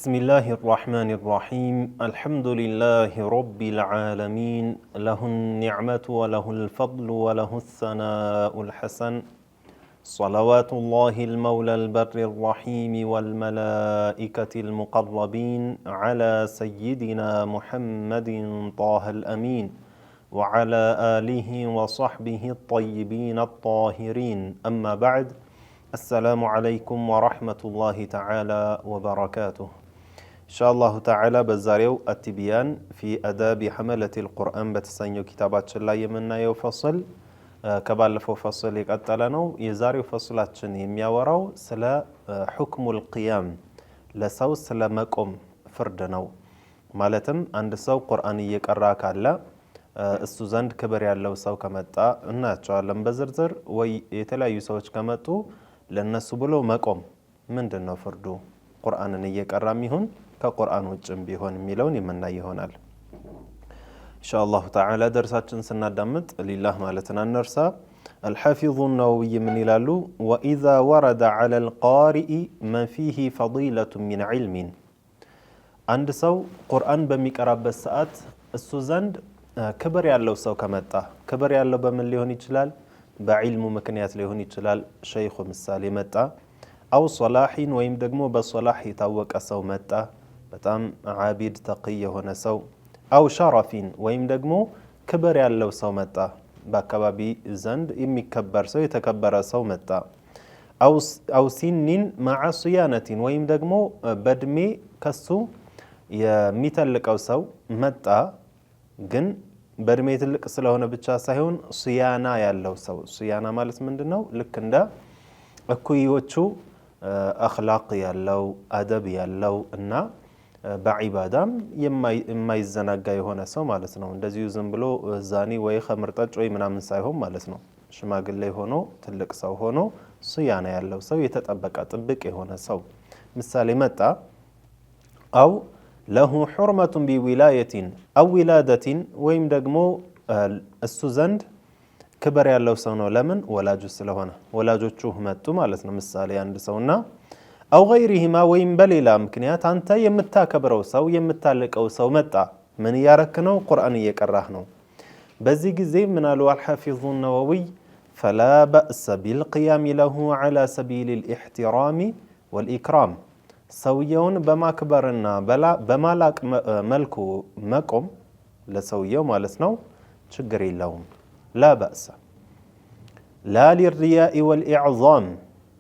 بسم الله الرحمن الرحيم الحمد لله رب العالمين له النعمة وله الفضل وله الثناء الحسن صلوات الله المولى البر الرحيم والملائكة المقربين على سيدنا محمد طه الأمين وعلى آله وصحبه الطيبين الطاهرين أما بعد السلام عليكم ورحمة الله تعالى وبركاته إن شاء الله تعالى بزاريو التبيان في أداب حملة القرآن بتسنيو كتابات شلا يمنا يوفصل كبالفو فصل يقتلنو يزاريو فصلاتشن يمياوراو سلا حكم القيام لسو سلا مقوم فردنو مالتم عند سو قرآن يقرا كالا እሱ ዘንድ ክብር ያለው ሰው ከመጣ እናቸዋለን በዝርዝር ወይ የተለያዩ ሰዎች ከመጡ ለነሱ ብሎ መቆም ምንድነው ፍርዱ ቁርአንን እየቀራም ይሁን ከቁርአን ውጭም ቢሆን የሚለውን የምናይ ይሆናል ኢንሻአላህ ተዓላ ደርሳችን ስናዳምጥ ሊላህ ማለትን አንርሳ الحافظ النووي من ይላሉ واذا ورد على القارئ ما فيه فضيلة من علم አንድ ሰው ቁርአን በሚቀራበት ሰዓት እሱ ዘንድ ክብር ያለው ሰው ከመጣ ክብር ያለው በምን ሊሆን ይችላል በዕልሙ ምክንያት ሊሆን ይችላል ሸይኹ ምሳሌ መጣ አው ሶላሂን ወይም ደግሞ በሶላህ የታወቀ ሰው መጣ በጣም ዓቢድ ተቅይ የሆነ ሰው አው ሸረፊን ወይም ደግሞ ክብር ያለው ሰው መጣ በአካባቢ ዘንድ የሚከበር ሰው የተከበረ ሰው መጣ አው ሲኒን መዓ ሱያነቲን ወይም ደግሞ በእድሜ ከሱ የሚተልቀው ሰው መጣ ግን በእድሜ ትልቅ ስለሆነ ብቻ ሳይሆን ሱያና ያለው ሰው ሱያና ማለት ምንድነው ልክ እንደ እኩዮቹ አኽላቅ ያለው አደብ ያለው እና በዒባዳም የማይዘናጋ የሆነ ሰው ማለት ነው እንደዚሁ ዝም ብሎ ዛኒ ወይ ኸምር ጠጭ ወይ ምናምን ሳይሆን ማለት ነው ሽማግሌ ሆኖ ትልቅ ሰው ሆኖ ሱያና ያለው ሰው የተጠበቀ ጥብቅ የሆነ ሰው ምሳሌ መጣ አው له حرمة بولاية أو ولادة ويم دقمو السوزند كبر يالله سونو لمن ولا جس لهنا ولا جوتشوه ماتو مالتنا مثالي عند سونا أو غيرهما ويم بليلا مكنيات أنت يمتا كبرو سو يمتا لك أو سو متا من ياركنو قرآن يكرهنو بزيق زي من الحافظ النووي فلا بأس بالقيام له على سبيل الاحترام والإكرام ሰውየውን በማክበርና በማላቅ መልኩ መቆም ለሰውየው ማለት ነው ችግር የለውም لا بأس لا للرياء والإعظام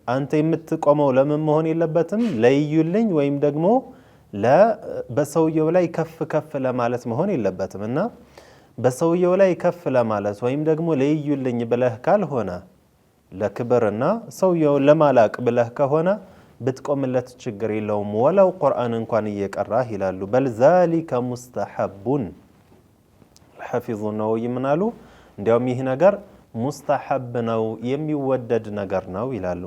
አንተ የምትቆመው ለምን መሆን የለበትም ለይዩልኝ ወይም ደግሞ በሰውየው ላይ ከፍ ለማለት መሆን የለበትም እና በሰውየው ላይ ከፍ ለማለት ወይም ደግሞ ለይዩልኝ ብለህ ካልሆነ ለክብርና ሰውየውን ለማላቅ ብለህ ከሆነ بتقوملت ችግር የለውም ወለው ቁርአን እንኳን እየቀራህ ይላሉ በል ذلك مستحب الحافظ النووي ምናሉ እንዲያውም ይህ ነገር ሙስተሐብ ነው የሚወደድ ነገር ነው ይላሉ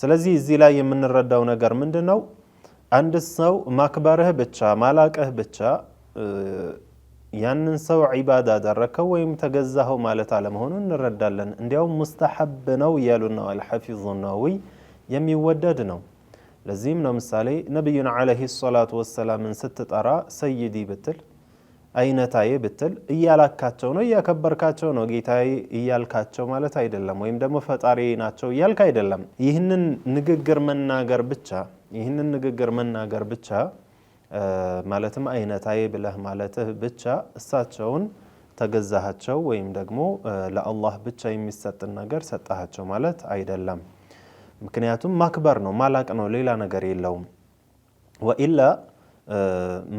ስለዚህ እዚህ ላይ የምንረዳው ነገር ምንድነው አንድ ሰው ማክበርህ ብቻ ማላቅህ ብቻ ያንን ሰው ዒባዳ አደረከው ወይም ተገዛኸው ማለት አለመሆኑን እንረዳለን እንዲያውም ሙስተሐብ ነው ያሉና الحافظ النووي የሚወደድ ነው ለዚህም ነው ምሳሌ ነብዩና አለይሂ ሰላቱ ወሰላምን ስትጠራ ሰይዲ ብትል አይነታዬ ብትል እያላካቸው ነው እያከበርካቸው ነው ጌታዬ እያልካቸው ማለት አይደለም ወይም ደግሞ ፈጣሪ ናቸው እያልካ አይደለም ይህንን ንግግር መናገር ብቻ ማለትም አይነታዬ ብለህ ማለትህ ብቻ እሳቸውን ተገዛሃቸው ወይም ደግሞ ለአላህ ብቻ የሚሰጥ ነገር ሰጣሃቸው ማለት አይደለም ምክንያቱም ማክበር ነው ማላቅ ነው ሌላ ነገር የለውም ወኢላ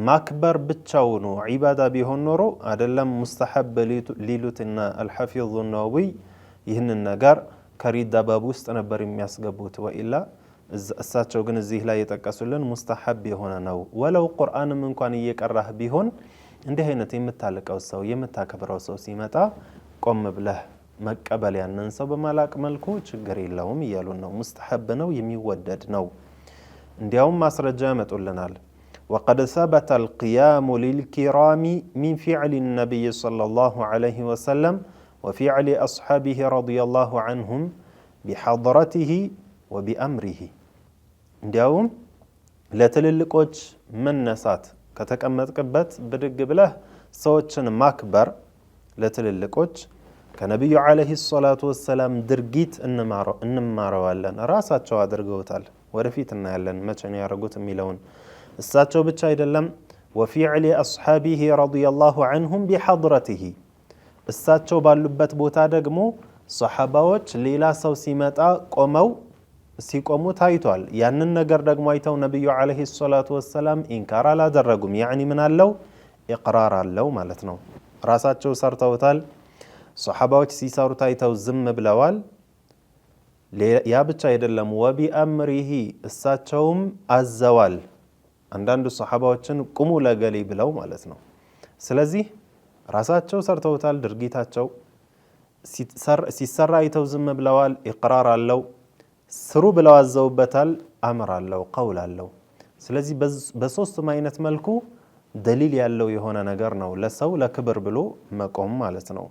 ማክበር ብቻው ነው ዒባዳ ቢሆን ኖሮ አይደለም ሙስተሐብ ሊሉትና الحافظ النووي ይህንን ነገር ከሪዳ ባብ ውስጥ ነበር የሚያስገቡት ወኢላ እሳቸው ግን እዚህ ላይ የጠቀሱልን ሙስተሐብ የሆነ ነው ወለው ቁርአንም እንኳን እየቀራህ ቢሆን እንዲህ አይነት የምታልቀው ሰው የምታከብረው ሰው ሲመጣ ቆም ብለህ መቀበል ያንን ሰው በማላቅ መልኩ ችግር የለውም ይያሉ ነው ሙስተሐብ ነው የሚወደድ ነው እንዲያውም ማስረጃ ያመጡልናል وقد ثبت القيام للكرام من فعل النبي صلى الله عليه وسلم وفعل أصحابه رضي الله عنهم بحضرته وبأمره እንዲያውም ለትልልቆች መነሳት ከተቀመጥክበት ብድግ ብለህ ሰዎችን ማክበር ለትልልቆች ከነብዩ አለይሂ ሰላቱ ወሰለም ድርጊት እንማረዋለን። ራሳቸው አድርገውታል። ወደፊት እናያለን መቼ ነው ያደረጉት የሚለውን። እሳቸው ብቻ አይደለም ወፊዕሊ አስሓቢሂ ረዲየላሁ ዐንሁም ቢሐድረቲሂ እሳቸው ባሉበት ቦታ ደግሞ ሰሓባዎች ሌላ ሰው ሲመጣ ሲቆሙ ታይቷል። ያንን ነገር ደግሞ አይተው ነብዩ አለይሂ ሰላቱ ወሰለም ኢንካር አላደረጉም። ያኒ ምን አለው ኢቅራር አለው ማለት ነው። ራሳቸው ሰርተውታል። ሰሓባዎች ሲሰሩት አይተው ዝም ብለዋል። ያ ብቻ አይደለም ወቢአምሪሂ እሳቸውም አዘዋል። አንዳንድ ሰሓባዎችን ቁሙ ለገሌ ብለው ማለት ነው። ስለዚህ ራሳቸው ሰርተውታል። ድርጊታቸው ሲሰራ አይተው ዝም ብለዋል። ኢቅራር አለው። ስሩ ብለው አዘውበታል። አምር አለው፣ ቀውል አለው። ስለዚህ በሶስቱም አይነት መልኩ ደሊል ያለው የሆነ ነገር ነው ለሰው ለክብር ብሎ መቆም ማለት ነው።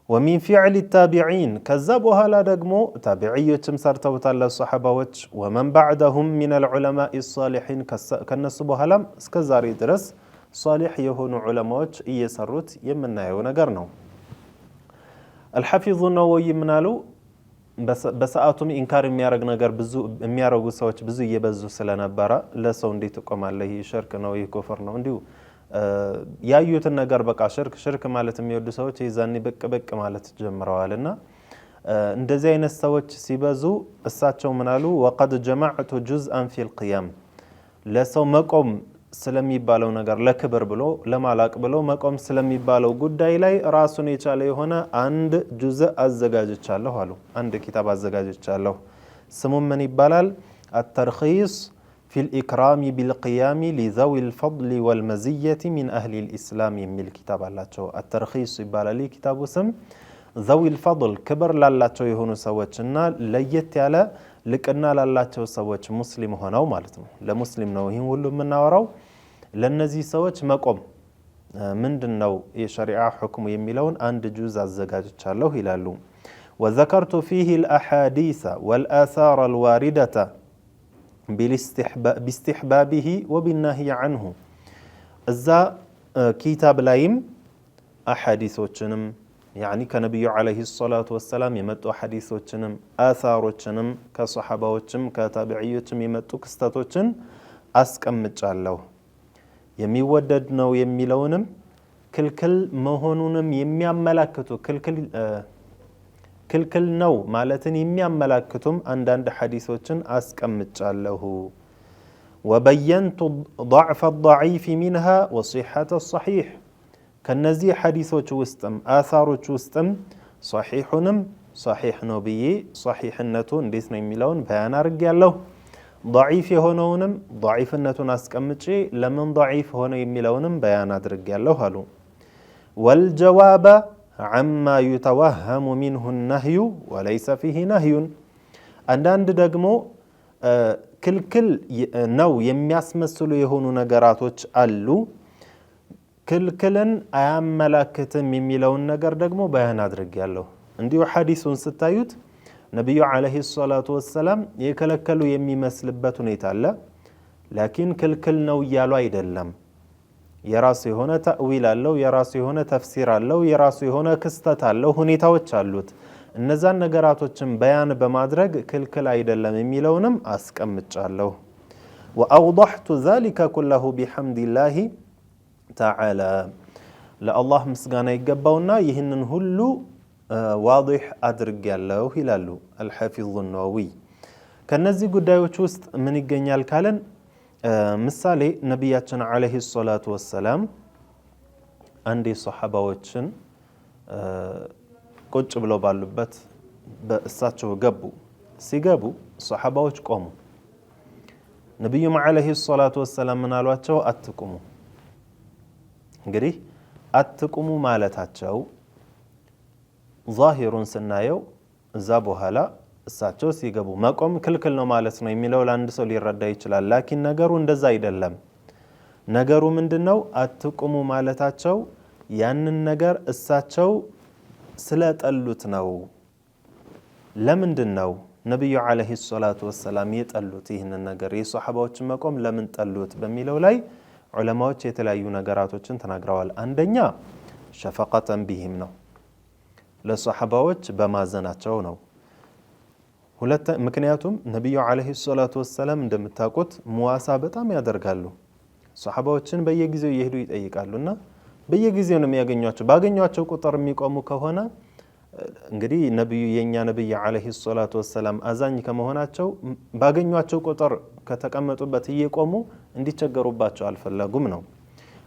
ወሚን ፊዕል ታቢዒን ከዛ በኋላ ደግሞ ታቢዕዮችም ሰርተውታል ለሰሓባዎች። ወመን ባዕደሁም ሚነል ዑለማኢ ሷሊሒን ከነሱ በኋላም እስከ ዛሬ ድረስ ሷሊሕ የሆኑ ዑለማዎች እየሰሩት የምናየው ነገር ነው። አልሐፊዙ ነወዊ ምናሉ በሰዓቱም ኢንካር የሚያደርግ ነገር የሚያደርጉ ሰዎች ብዙ እየበዙ ስለነበረ ለሰው እንዴት ትቆማለህ? ይህ ሽርክ ነው፣ ይህ ኩፍር ነው እንዲሁ ያዩትን ነገር በቃ ሽርክ ማለት የሚወዱ ሰዎች የዛኔ ብቅ ማለት ጀምረዋልና እንደዚህ አይነት ሰዎች ሲበዙ እሳቸው ምናሉ ወቀድ ጀመዕቱ ጁዝአን ፊል ቂያም ለሰው መቆም ስለሚባለው ነገር ለክብር ብሎ ለማላቅ ብሎ መቆም ስለሚባለው ጉዳይ ላይ ራሱን የቻለ የሆነ አንድ ጁዝእ አዘጋጅቻለሁ አሉ። አንድ ኪታብ አዘጋጅቻለሁ። ስሙም ምን ይባላል? አተርኺስ ፊል ኢክራሚ ቢልቂያሚ ሊዘዊ ልፈድሊ ወልመዝየቲ ሚን አህሊ ልኢስላም የሚል ኪታብ አላቸው። አተርኺስ ይባላል ኪታቡ ስም። ዘዊ ልፈድል ክብር ላላቸው የሆኑ ሰዎችና ለየት ያለ ልቅና ላላቸው ሰዎች ሙስሊም ሆነው ማለት ነው። ለሙስሊም ነው ይህን ሁሉ የምናወራው። ለነዚህ ሰዎች መቆም ምንድነው የሸሪዓ ሁክሙ የሚለውን አንድ ጁዝ አዘጋጅቻለሁ ይላሉ። ወዘከርቱ ፊህ الأحاديث والآثار الواردة باستحبابه وبالنهي عنه እዛ ኪታብ ላይም አሐዲሶችንም ያኒ ከነብዩ አለይሂ ሰላቱ ወሰላም የመጡ ሐዲሶችንም አሳሮችንም ከሷሐባዎችም ከታቢዒዮችም የመጡ ክስተቶችን አስቀምጫለሁ። የሚወደድ ነው የሚለውንም ክልክል መሆኑንም የሚያመላክቱ ክልክል ነው ማለትን የሚያመላክቱም አንዳንድ ሐዲሶችን አስቀምጫለሁ። ወበየንቱ ضعف الضعيف منها وصحة الصحيح ከነዚህ ሐዲሶች ውስጥም አሳሮች ውስጥም ሷሂሁንም ሷሂህ ነው ብዬ ሷሂህነቱ እንዴት ነው የሚለውን በያን አድርጌያለሁ። ضعيف የሆነውንም ضعيፍነቱን አስቀምጬ ለምን ضعيف ሆነ የሚለውንም በያን አድርጌያለሁ አሉ። والجواب عما يتوهم منه النهي وليس فيه نهي አንዳንድ ደግሞ ክልክል ነው የሚያስመስሉ የሆኑ ነገራቶች አሉ ክልክልን አያመላክትም የሚለውን ነገር ደግሞ በያን አድርጌያለሁ። እንዲሁ ሐዲሱን ስታዩት ነብዩ አለይሂ ሰላቱ ወሰለም የከለከሉ የሚመስልበት ሁኔታ አለ። ላኪን ክልክል ነው እያሉ አይደለም። የራሱ የሆነ ተእዊል አለው፣ የራሱ የሆነ ተፍሲር አለው፣ የራሱ የሆነ ክስተት አለው፣ ሁኔታዎች አሉት። እነዛን ነገራቶችን በያን በማድረግ ክልክል አይደለም የሚለውንም አስቀምጫለሁ። ወአውضحت ذلك كله بحمد الله تعالى ለአላህ ምስጋና ይገባውና ይህንን ሁሉ ዋضح አድርጌያለሁ ይላሉ አልሐፊዙ ነወዊ። ከነዚህ ጉዳዮች ውስጥ ምን ይገኛል ካለን ምሳሌ ነቢያችን አለይሂ ሰላቱ ወሰላም አንድ ሷሐባዎችን ቁጭ ብለው ባሉበት በእሳቸው ሲገቡ ሷሐባዎች ቆሙ። ነቢዩም አለይሂ ሰላቱ ወሰላም ምን አሏቸው? አትቁሙ። እንግዲህ አትቁሙ ማለታቸው ዛሂሩን ስናየው እዛ በኋላ እሳቸው ሲገቡ መቆም ክልክል ነው ማለት ነው የሚለው ለአንድ ሰው ሊረዳ ይችላል። ላኪን ነገሩ እንደዛ አይደለም። ነገሩ ምንድነው? አትቁሙ ማለታቸው ያንን ነገር እሳቸው ስለጠሉት ነው። ለምንድን ነው ነብዩ አለይሂ ሰላቱ ወሰላም የጠሉት ይህንን ነገር የሷሐባዎችን መቆም ለምን ጠሉት በሚለው ላይ ዑለማዎች የተለያዩ ነገራቶችን ተናግረዋል። አንደኛ ሸፈቀተን ቢሂም ነው፣ ለሷሐባዎች በማዘናቸው ነው። ምክንያቱም ነብዩ አለይሂ ሰላቱ ወሰላም እንደምታውቁት ሙዋሳ በጣም ያደርጋሉ። ሷሐባዎችን በየጊዜው ይሄዱ ይጠይቃሉና በየጊዜው ነው የሚያገኟቸው። ባገኟቸው ቁጥር የሚቆሙ ከሆነ እንግዲህ የኛ ነብይ አለይሂ ሰላቱ ወሰላም አዛኝ ከመሆናቸው ባገኟቸው ቁጥር ከተቀመጡበት እየቆሙ እንዲቸገሩባቸው አልፈለጉም ነው።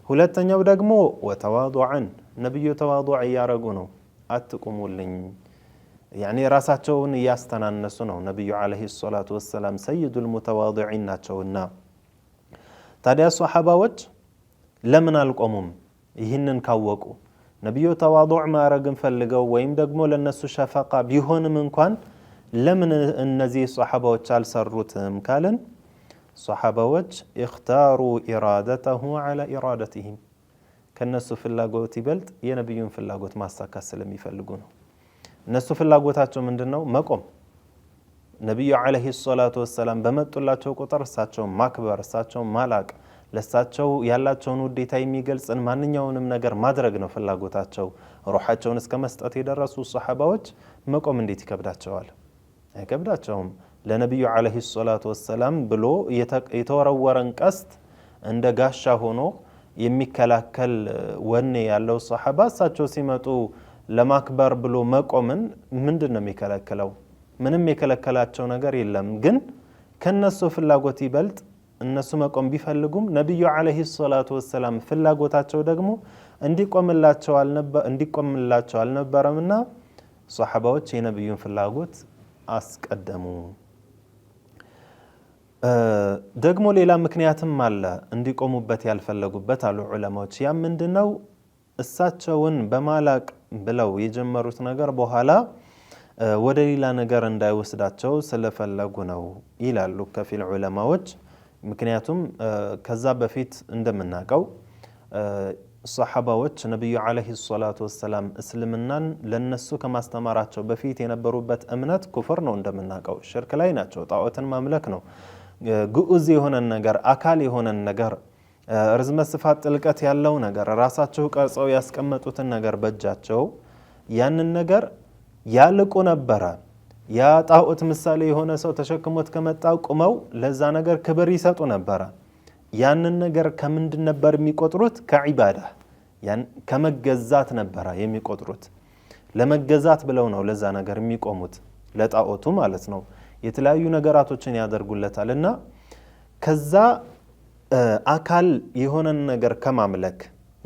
ሁለተኛው ደግሞ ወተዋዱዐን ነብዩ ተዋዱዕ ያረጉ ነው። አትቁሙልኝ ያኒ ራሳቸውን ያስተናነሱ ነው። ነብዩ አለይሂ ሰላቱ ወሰላም ሰይዱል ሙተዋዲዒን ናቸውና ታዲያ ሷሐባዎች ለምን አልቆሙም? ይህንን ካወቁ ነብዩ ተዋዱዕ ማረግን ፈልገው ወይም ደግሞ ለነሱ ሸፈቃ ቢሆንም እንኳን ለምን እነዚህ ሷሐባዎች አልሰሩትም ካልን ሷሐባዎች እኽታሩ ኢራደተሁ ዐላ ኢራደቲሂም ከነሱ ፍላጎት ይበልጥ የነብዩን ፍላጎት ማሳካት ስለሚፈልጉ ነው። እነሱ ፍላጎታቸው ምንድነው? መቆም። ነብዩ አለይሂ ሰላቱ ወሰላም በመጡላቸው ቁጥር እሳቸውን ማክበር፣ እሳቸውን ማላቅ፣ ለሳቸው ያላቸውን ውዴታ የሚገልጽን ማንኛውንም ነገር ማድረግ ነው ፍላጎታቸው። ሩሃቸውን እስከ መስጠት የደረሱ ሷሐባዎች መቆም እንዴት ይከብዳቸዋል? አይከብዳቸውም። ለነብዩ አለይሂ ሰላቱ ወሰላም ብሎ የተወረወረን ቀስት እንደ ጋሻ ሆኖ የሚከላከል ወኔ ያለው ሷሐባ እሳቸው ሲመጡ ለማክበር ብሎ መቆምን ምንድነው የሚከለክለው? ምንም የከለከላቸው ነገር የለም። ግን ከነሱ ፍላጎት ይበልጥ እነሱ መቆም ቢፈልጉም ነብዩ አለይሂ ሰላቱ ወሰላም ፍላጎታቸው ደግሞ እንዲቆምላቸው አልነበረምና ሷሐባዎች የነብዩን ፍላጎት አስቀደሙ። ደግሞ ሌላ ምክንያትም አለ እንዲቆሙበት ያልፈለጉበት አሉ ዑለማዎች። ያ ምንድነው? እሳቸውን በማላቅ ብለው የጀመሩት ነገር በኋላ ወደ ሌላ ነገር እንዳይወስዳቸው ስለፈለጉ ነው ይላሉ ከፊል ዑለማዎች። ምክንያቱም ከዛ በፊት እንደምናውቀው ሷሐባዎች ነብዩ አለይሂ ሰላቱ ወሰላም እስልምናን ለነሱ ከማስተማራቸው በፊት የነበሩበት እምነት ኩፍር ነው። እንደምናውቀው ሽርክ ላይ ናቸው። ጣዖትን ማምለክ ነው። ግዑዝ የሆነን ነገር አካል የሆነን ነገር ርዝመት፣ ስፋት፣ ጥልቀት ያለው ነገር ራሳቸው ቀርጸው ያስቀመጡትን ነገር በእጃቸው ያንን ነገር ያልቁ ነበረ። ያ ጣዖት ምሳሌ የሆነ ሰው ተሸክሞት ከመጣው ቁመው ለዛ ነገር ክብር ይሰጡ ነበረ። ያንን ነገር ከምንድን ነበር የሚቆጥሩት? ከዒባዳ ከመገዛት ነበረ የሚቆጥሩት። ለመገዛት ብለው ነው ለዛ ነገር የሚቆሙት፣ ለጣዖቱ ማለት ነው። የተለያዩ ነገራቶችን ያደርጉለታል እና ከዛ አካል የሆነን ነገር ከማምለክ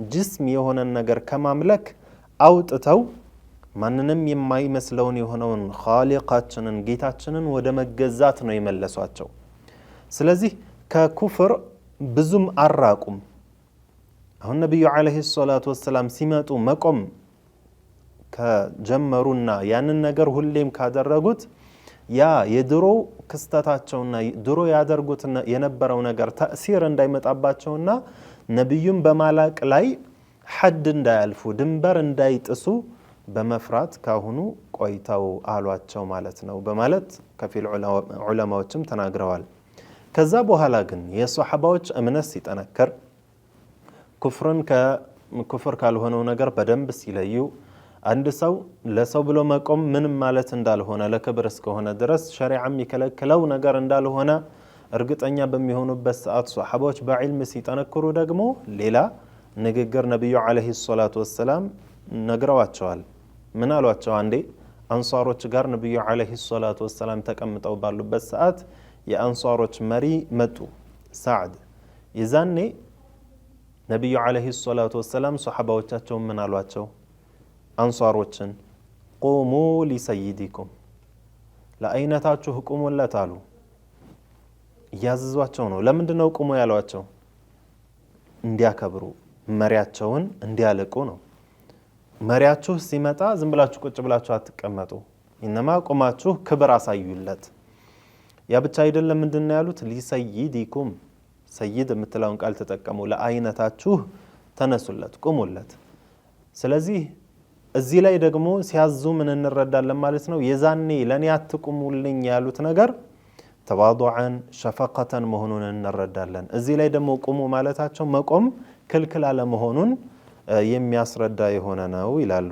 ጅስም የሆነን ነገር ከማምለክ አውጥተው ማንንም የማይመስለውን የሆነውን ኻሊቃችንን ጌታችንን ወደ መገዛት ነው የመለሷቸው። ስለዚህ ከኩፍር ብዙም አራቁም። አሁን ነብዩ አለይሂ ሰላቱ ወሰላም ሲመጡ መቆም ከጀመሩና ያንን ነገር ሁሌም ካደረጉት ያ የድሮ ክስተታቸውና ድሮ ያደርጉት የነበረው ነገር ተእሲር እንዳይመጣባቸውና ነብዩን በማላቅ ላይ ሐድ እንዳያልፉ ድንበር እንዳይጥሱ በመፍራት ካሁኑ ቆይተው አሏቸው ማለት ነው በማለት ከፊል ዑለማዎችም ተናግረዋል። ከዛ በኋላ ግን የሷሐባዎች እምነት ሲጠነክር ኩፍር ካልሆነው ነገር በደንብ ሲለዩ አንድ ሰው ለሰው ብሎ መቆም ምንም ማለት እንዳልሆነ ለክብር እስከሆነ ድረስ ሸሪዓም የሚከለክለው ነገር እንዳልሆነ እርግጠኛ በሚሆኑበት ሰዓት ሷሐባዎች በዕልም ሲጠነክሩ ደግሞ ሌላ ንግግር ነብዩ አለይሂ ሰላቱ ወሰላም ነግረዋቸዋል። ምን አሏቸው? አንዴ አንሷሮች ጋር ነብዩ አለይሂ ሰላቱ ወሰላም ተቀምጠው ባሉበት ሰዓት የአንሷሮች መሪ መጡ፣ ሳዕድ። ይዛኔ ነብዩ አለይሂ ሰላቱ ወሰላም ሷሐባዎቻቸው ምን አሏቸው? አንሷሮችን ቁሙ ሊሰይዲኩም ለአይነታችሁ ቁሙለት አሉ። እያዘዟቸው ነው። ለምንድነው ቁሙ ያሏቸው? እንዲያከብሩ መሪያቸውን እንዲያልቁ ነው። መሪያችሁ ሲመጣ ዝም ብላችሁ ቁጭ ብላችሁ አትቀመጡ፣ ኢነማ ቁማችሁ ክብር አሳዩለት። ያ ብቻ አይደለም። ምንድነው ያሉት? ሊሰይዲኩም ሰይድ የምትለውን ቃል ተጠቀሙ። ለአይነታችሁ ተነሱለት፣ ቁሙለት። ስለዚህ እዚህ ላይ ደግሞ ሲያዙ ምን እንረዳለን ማለት ነው? የዛኔ ለኔ አትቁሙልኝ ያሉት ነገር ተዋዱዓን ሸፈቀተን መሆኑን እንረዳለን። እዚህ ላይ ደግሞ ቁሙ ማለታቸው መቆም ክልክል አለ መሆኑን የሚያስረዳ የሆነ ነው ይላሉ።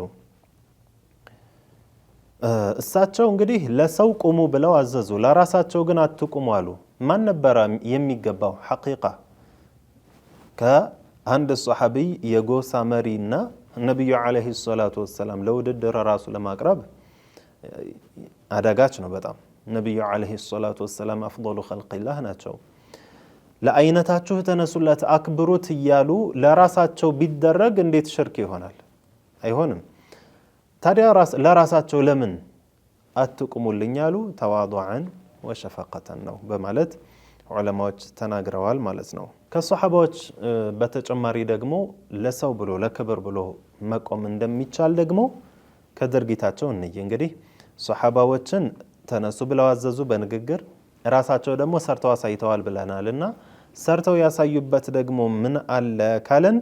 እሳቸው እንግዲህ ለሰው ቁሙ ብለው አዘዙ፣ ለራሳቸው ግን አትቁሙ አሉ። ማን ነበር የሚገባው? ሐቂቃ ከአንድ ሱሐቢይ የጎሳ መሪና ነብዩ አለይሂ ሰላቱ ወሰላም ለውድድር ራሱ ለማቅረብ አዳጋች ነው በጣም። ነብዩ አለይሂ ሰላቱ ወሰላም አፍضሉ ኸልቂላህ ናቸው። ለአይነታችሁ ተነሱለት አክብሩት እያሉ ለራሳቸው ቢደረግ እንዴት ሽርክ ይሆናል? አይሆንም። ታዲያ ለራሳቸው ለምን አትቁሙልኝ ያሉ? ተዋዱዓን ወሸፈቀተን ነው በማለት ዑለማዎች ተናግረዋል ማለት ነው። ከሰሐባዎች በተጨማሪ ደግሞ ለሰው ብሎ ለክብር ብሎ መቆም እንደሚቻል ደግሞ ከድርጊታቸው እንይ። እንግዲህ ሰሐባዎችን ተነሱ ብለው አዘዙ በንግግር፣ ራሳቸው ደግሞ ሰርተው አሳይተዋል ብለናልና ሰርተው ያሳዩበት ደግሞ ምን አለ ካለን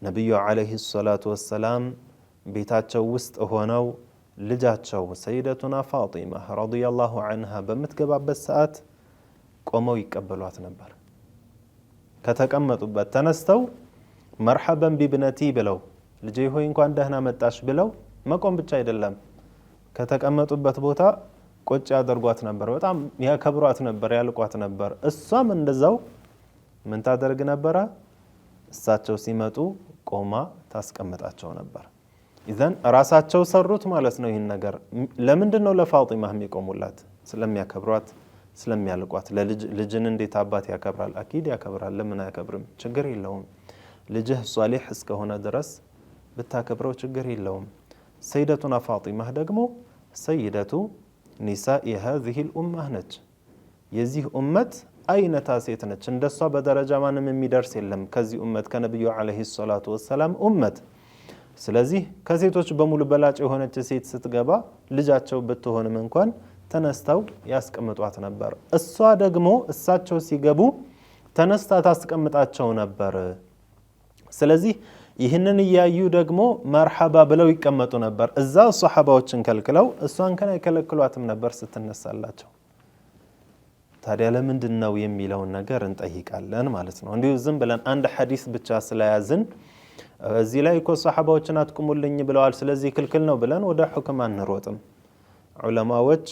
ነብዩ አለይሂ ሰላቱ ወሰላም ቤታቸው ውስጥ ሆነው ልጃቸው ሰይደቱና ፋጢማ ረዲየላሁ ዐንሃ በምትገባበት ሰዓት ቆመው ይቀበሏት ነበር። ከተቀመጡበት ተነስተው መርሐበን ቢብነቲ ብለው ልጄ ሆይ እንኳን ደህና መጣሽ ብለው መቆም ብቻ አይደለም፣ ከተቀመጡበት ቦታ ቁጭ ያደርጓት ነበር። በጣም ያከብሯት ነበር፣ ያልቋት ነበር። እሷም እንደዛው ምን ታደርግ ነበረ? እሳቸው ሲመጡ ቆማ ታስቀምጣቸው ነበር። ኢዘን ራሳቸው ሰሩት ማለት ነው ይህን ነገር። ለምንድን ነው ለፋጢማ የሚቆሙላት? ስለሚያከብሯት፣ ስለሚያልቋት። ልጅን እንዴት አባት ያከብራል? አኪድ ያከብራል። ለምን አያከብርም? ችግር የለውም። ልጅህ ሷሊህ እስከሆነ ድረስ ብታከብረው ችግር የለውም። ሰይደቱና ፋጢማ ደግሞ ሰይደቱ ኒሳኢ ሃዚሂል ኡማህ ነች። የዚህ ኡመት አይነታ ሴት ነች። እንደሷ በደረጃ ማንም የሚደርስ የለም ከዚህ ኡመት ከነብዩ አለይሂ ሰላቱ ወሰላም ኡመት። ስለዚህ ከሴቶች በሙሉ በላጭ የሆነች ሴት ስትገባ ልጃቸው ብትሆንም እንኳን ተነስተው ያስቀምጧት ነበር። እሷ ደግሞ እሳቸው ሲገቡ ተነስታ ታስቀምጣቸው ነበር። ስለዚህ ይህንን እያዩ ደግሞ መርሐባ ብለው ይቀመጡ ነበር። እዛ ሷሐባዎችን ከልክለው እሷን ከነ አይከለክሏትም ነበር ስትነሳላቸው። ታዲያ ለምንድን ነው የሚለውን ነገር እንጠይቃለን ማለት ነው። እንዲሁ ዝም ብለን አንድ ሐዲስ ብቻ ስለያዝን እዚህ ላይ እኮ ሷሐባዎችን አትቁሙልኝ ብለዋል ስለዚህ ክልክል ነው ብለን ወደ ሁክም አንሮጥም። ዑለማዎች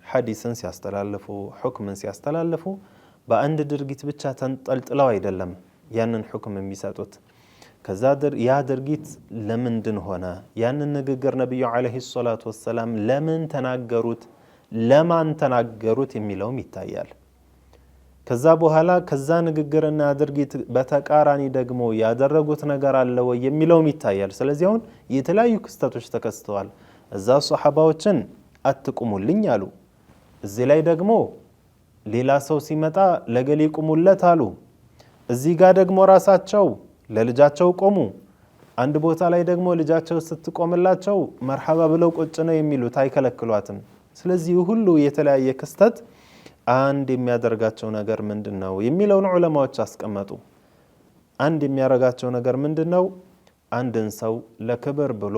ሐዲስን ሲያስተላልፉ፣ ሁክምን ሲያስተላልፉ በአንድ ድርጊት ብቻ ተንጠልጥለው አይደለም ያንን ሁክም የሚሰጡት። ከዛ ያ ድርጊት ለምንድን ሆነ፣ ያንን ንግግር ነብዩ አለይሂ ሰላቱ ወሰላም ለምን ተናገሩት፣ ለማን ተናገሩት የሚለውም ይታያል። ከዛ በኋላ ከዛ ንግግርና ድርጊት በተቃራኒ ደግሞ ያደረጉት ነገር አለ ወይ የሚለውም ይታያል። ስለዚህ አሁን የተለያዩ ክስተቶች ተከስተዋል። እዛ ሷሐባዎችን አትቁሙልኝ አሉ። እዚህ ላይ ደግሞ ሌላ ሰው ሲመጣ ለገሌ ቁሙለት አሉ። እዚህ ጋር ደግሞ ራሳቸው ለልጃቸው ቆሙ። አንድ ቦታ ላይ ደግሞ ልጃቸው ስትቆምላቸው መርሐባ ብለው ቁጭ ነው የሚሉት፣ አይከለክሏትም። ስለዚህ ሁሉ የተለያየ ክስተት አንድ የሚያደርጋቸው ነገር ምንድነው የሚለውን ዑለማዎች አስቀመጡ። አንድ የሚያደርጋቸው ነገር ምንድነው? አንድን ሰው ለክብር ብሎ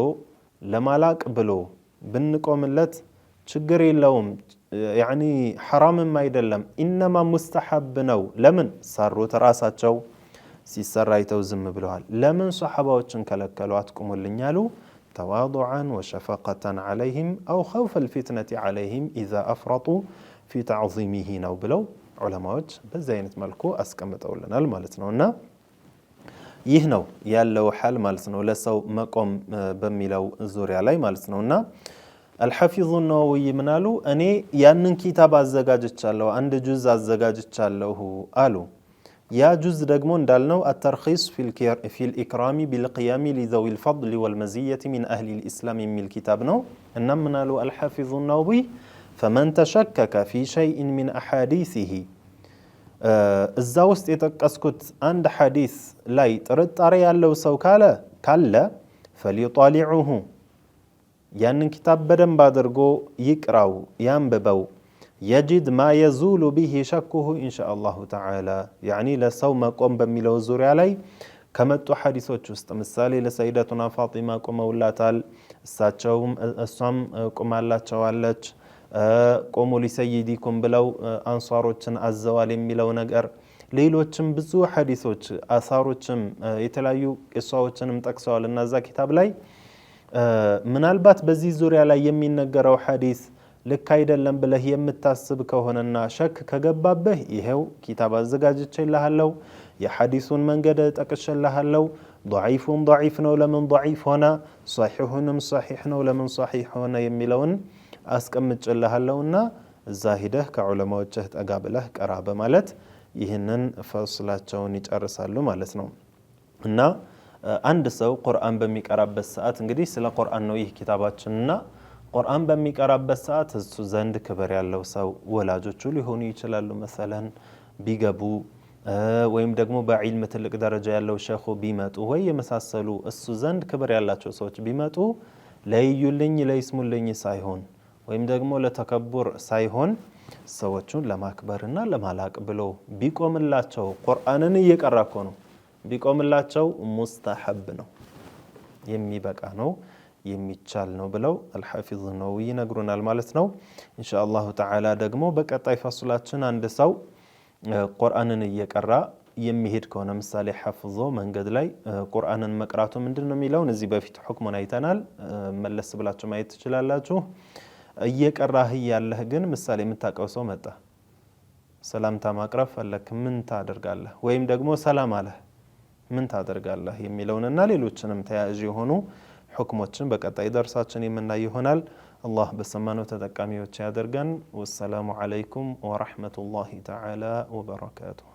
ለማላቅ ብሎ ብንቆምለት ችግር የለውም፣ ያኒ ሐራምም አይደለም፣ ኢነማ ሙስተሐብ ነው። ለምን ሰሩት? ራሳቸው ሲሰራ አይተው ዝም ብለዋል። ለምን ሷሐባዎችን ከለከሉ አትቁሙልኝ አሉ? ተዋዱዓን ወሸፈቀተን ዐለይሂም አው ኸውፈል ፊትነቲ ዐለይሂም ኢዛ አፍረጡ ፊ ተዕዚሚሂ ነው ብለው ዑለማዎች በዚህ አይነት መልኩ አስቀምጠውልናል ማለት ነው። እና ይህ ነው ያለው ሐል ማለት ነው ለሰው መቆም በሚለው ዙሪያ ላይ ማለት ነው። እና አልሐፊዙ ነወዊ ምናሉ? እኔ ያንን ኪታብ አዘጋጅቻለሁ፣ አንድ ጁዝ አዘጋጅቻለሁ አሉ። ያ ጁዝ ደግሞ እንዳልነው አተርኺስ ፊል ኢክራሚ ቢልቅያሚ ሊዘዊል ፈድሊ ወልመዝየቲ ሚን አህሊል ኢስላም የሚል ኪታብ ነው። እና ምናሉ አልሐፊዙ ነወዊ ፈመን ተሸከከ ፊ ሸይኢን ሚን አሐዲሲሂ፣ እዛ ውስጥ የጠቀስኩት አንድ ሐዲስ ላይ ጥርጣሬ ያለው ሰው ካለ ፈሊጣሊዑሁ፣ ያንን ኪታብ በደንብ አድርጎ ይቅራው ያንብበው። የጅድ ማ የዙሉ ቢሂ ሸኩሁ ኢንሻአላሁ ተዓላ። ያኒ ለሰው መቆም በሚለው ዙሪያ ላይ ከመጡ ሐዲሶች ውስጥ ምሳሌ ለሰይደቱና ፋጢማ ቆመውላታል፣ እሷም ቆማላቸዋለች። ቆሙ ሊሰይዲኩም ብለው አንሷሮችን አዘዋል የሚለው ነገር፣ ሌሎችም ብዙ ሐዲሶች አሳሮችም የተለያዩ ቂሷዎችንም ጠቅሰዋል። እና እዛ ኪታብ ላይ ምናልባት በዚህ ዙሪያ ላይ የሚነገረው ሐዲስ ልክ አይደለም ብለህ የምታስብ ከሆነና ሸክ ከገባብህ ይሄው ኪታብ አዘጋጅቼልሃለሁ፣ የሐዲሱን መንገድ ጠቅሼልሃለሁ። ضعيفን ضعيف ነው ለምን ضعيف ሆነ፣ صحيحንም صحيح ነው ለምን صحيح ሆነ የሚለውን አስቀምጬልሃለሁና እዛ ሂደህ ከዑለማዎችህ ጠጋ ብለህ ቀራ በማለት ይህንን ፈስላቸውን ይጨርሳሉ ማለት ነው። እና አንድ ሰው ቁርአን በሚቀራበት ሰዓት እንግዲህ ስለ ቁርአን ነው ይህ ኪታባችንና ቁርአን በሚቀራበት ሰዓት እሱ ዘንድ ክብር ያለው ሰው ወላጆቹ ሊሆኑ ይችላሉ መሰለን ቢገቡ፣ ወይም ደግሞ በዒልም ትልቅ ደረጃ ያለው ሸኹ ቢመጡ ወይ የመሳሰሉ እሱ ዘንድ ክብር ያላቸው ሰዎች ቢመጡ ለይዩልኝ ለይስሙልኝ ሳይሆን ወይም ደግሞ ለተከቡር ሳይሆን ሰዎቹን ለማክበርና ለማላቅ ብሎ ቢቆምላቸው ቁርአንን እየቀራ እኮ ነው ቢቆምላቸው ሙስተሐብ ነው፣ የሚበቃ ነው፣ የሚቻል ነው ብለው አልሐፊዝ ነው ይነግሩናል ማለት ነው። ኢንሻአላሁ ተዓላ ደግሞ በቀጣይ ፈስላችን አንድ ሰው ቁርአንን እየቀራ የሚሄድ ከሆነ ምሳሌ ሐፍዞ መንገድ ላይ ቁርአንን መቅራቱ ምንድነው የሚለውን እዚህ በፊት ሁክሙን አይተናል፣ መለስ ብላችሁ ማየት ትችላላችሁ። እየቀራህ ያለህ ግን ምሳሌ የምታውቀው ሰው መጣ፣ ሰላምታ ማቅረብ ፈለክ፣ ምን ታደርጋለህ? ወይም ደግሞ ሰላም አለህ፣ ምን ታደርጋለህ የሚለውንና ሌሎችንም ተያያዥ የሆኑ ሁክሞችን በቀጣይ ደርሳችን የምናይ ይሆናል። አላህ በሰማነው ተጠቃሚዎች ያደርገን። ወሰላሙ ዐለይኩም ወረሕመቱላሂ ተዓላ ወበረካቱሁ።